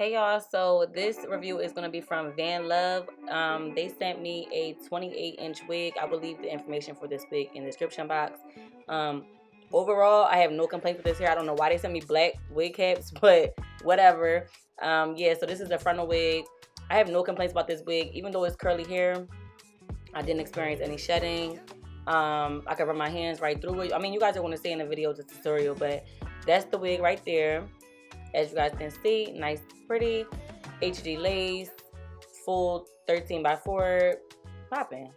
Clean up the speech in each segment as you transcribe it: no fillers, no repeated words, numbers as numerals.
Hey y'all, so this review is going to be from Vanlov. They sent me a 28-inch wig. I will leave the information for this wig in the description box. Overall, I have no complaints with this hair. I don't know why they sent me black wig caps, but whatever. Yeah, so this is the frontal wig. I have no complaints about this wig. Even though it's curly hair, I didn't experience any shedding. I could run my hands right through it. I mean, you guys are going to see in the video, the tutorial, but that's the wig right there. As you guys can see, nice, pretty, HD lace, full 13x4, popping.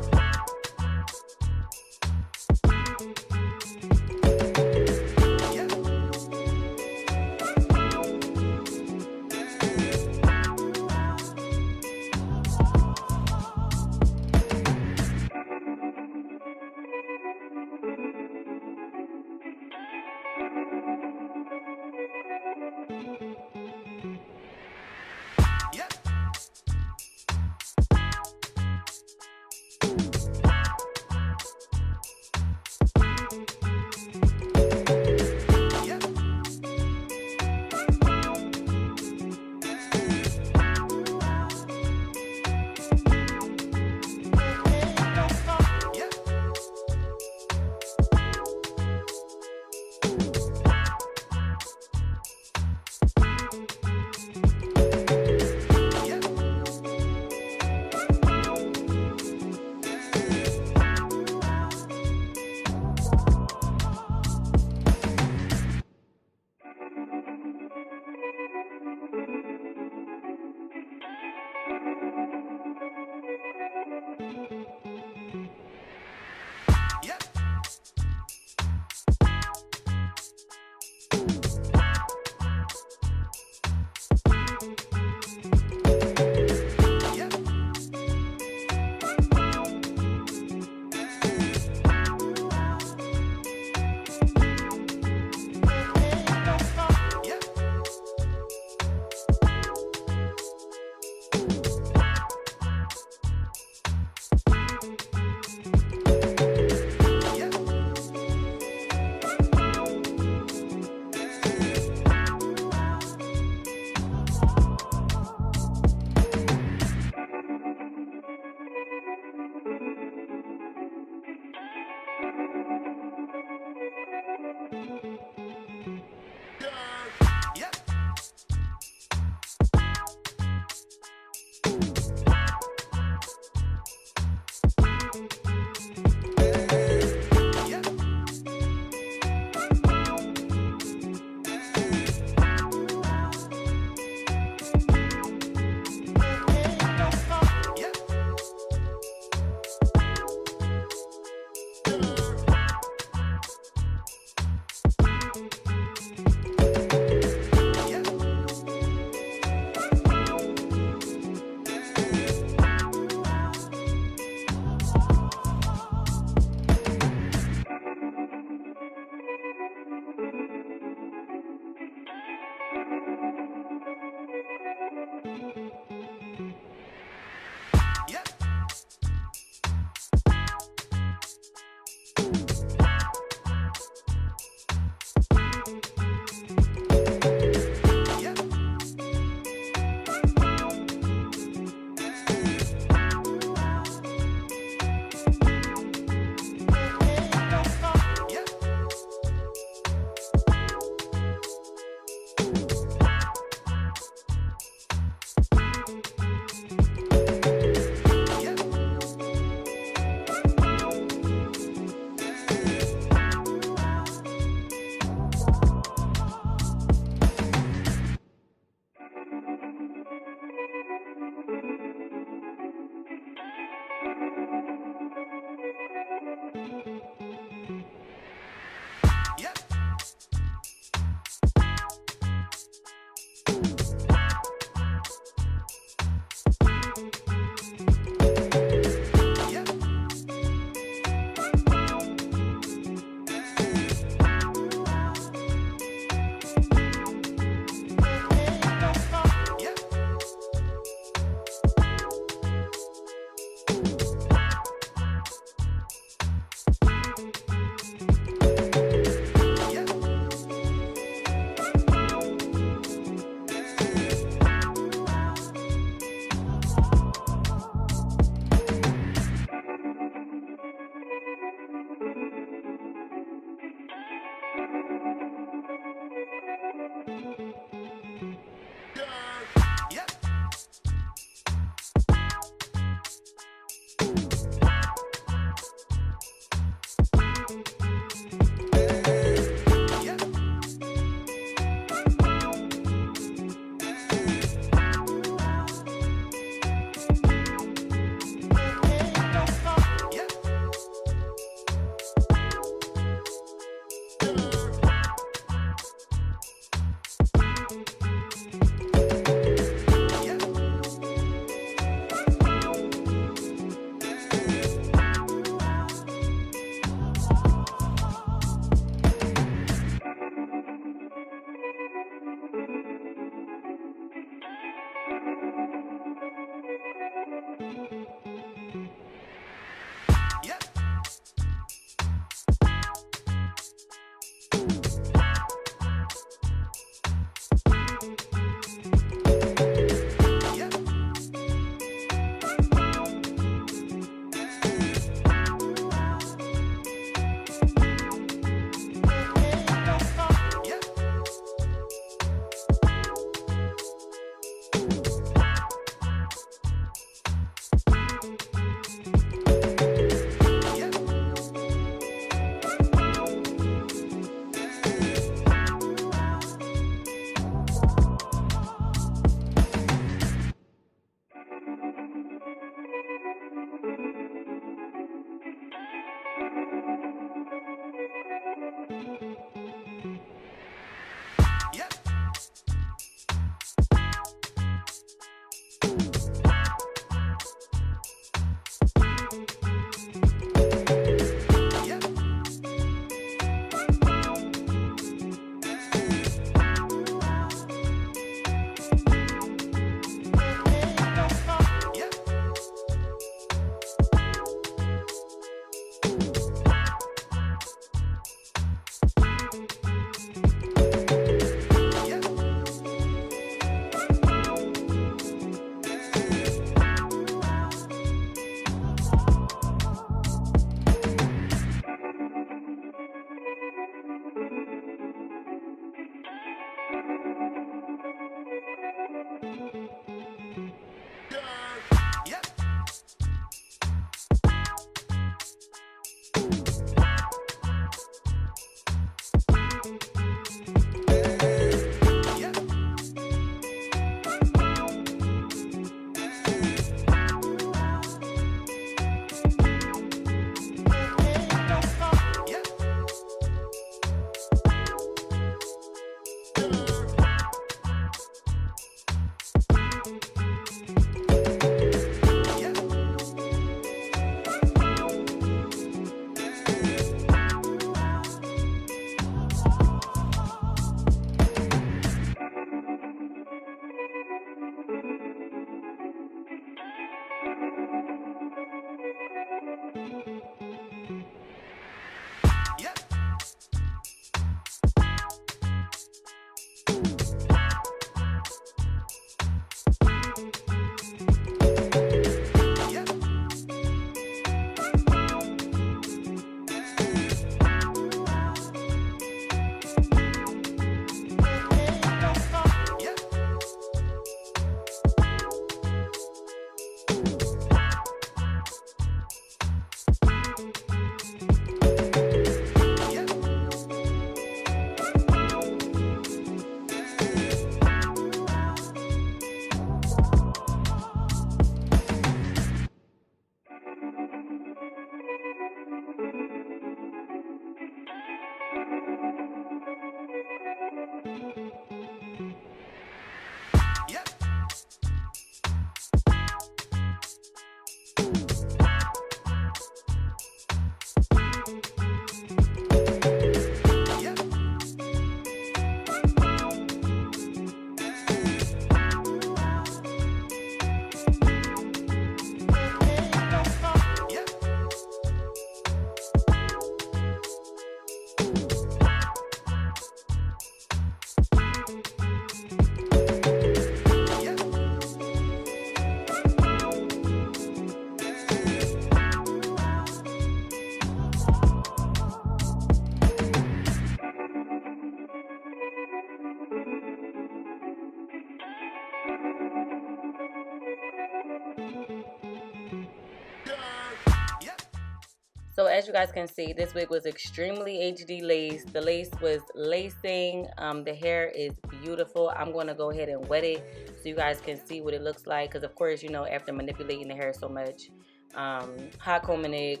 So as you guys can see, this wig was extremely HD laced. The lace was lacing. The hair is beautiful. I'm going to go ahead and wet it so you guys can see what it looks like. Because of course, you know, after manipulating the hair so much, hot combing it,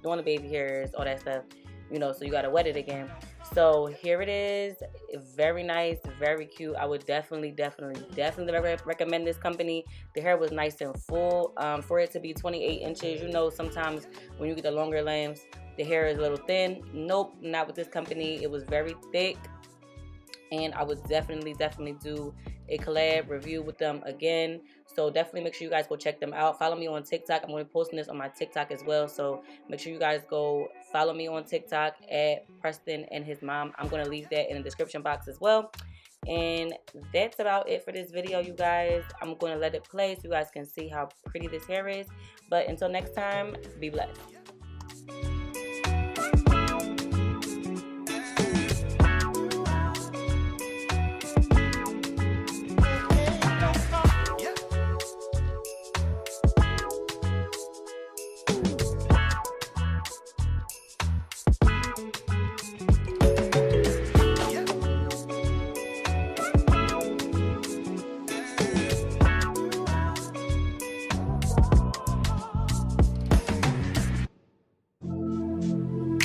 doing the baby hairs, all that stuff, you know, so you got to wet it again. So here it is. Very nice, very cute. I would definitely recommend this company. The hair was nice and full. For it to be 28 inches, you know, sometimes when you get the longer lengths, the hair is a little thin. Nope, not with this company. It was very thick, and I would definitely do a collab review with them again. So definitely make sure you guys go check them out. Follow me on TikTok. I'm going to be posting this on my TikTok as well. So make sure you guys go follow me on TikTok at Preston and his mom. I'm going to leave that in the description box as well. And that's about it for this video, you guys. I'm going to let it play so you guys can see how pretty this hair is. But until next time, be blessed.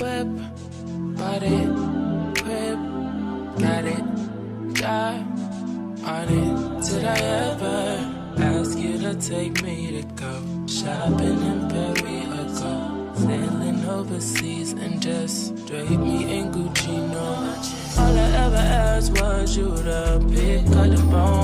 Whip, body, whip, got it, die on it. Did I ever ask you to take me to go shopping in Paris or go sailing overseas and just drape me in Gucci? No, all I ever asked was you to pick up the phone